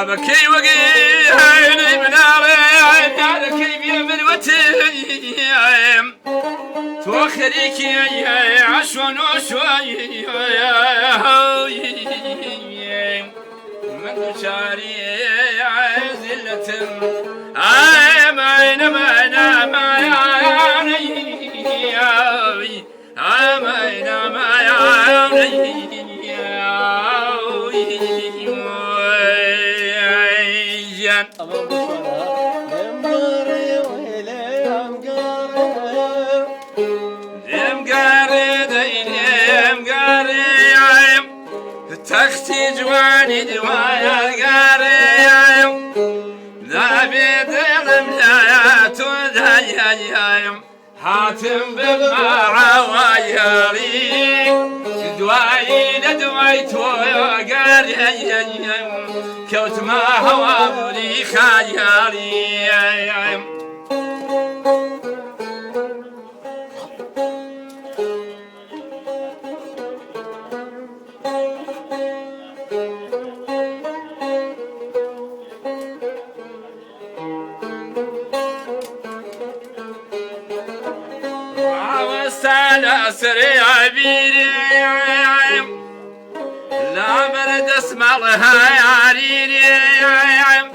بكي وقي من على كيف من وتي توخريك يا عشون وشوي من شاري زلة تختي جواني دوايا قاريم ذا بيد الاملايات وذايا حاتم بما وياري دواي ندويت وقاريم كوت ما هو بري خيالي على سريع بيريم لا برد اسمع لها يا ريريم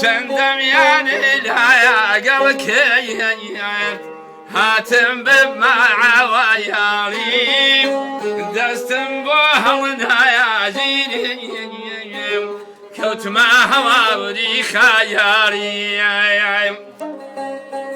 شندم يعني لها يا قلك هاتم بمع وياريم دستم بوهلنها يا جيريم كوت ما هوا بري خياريم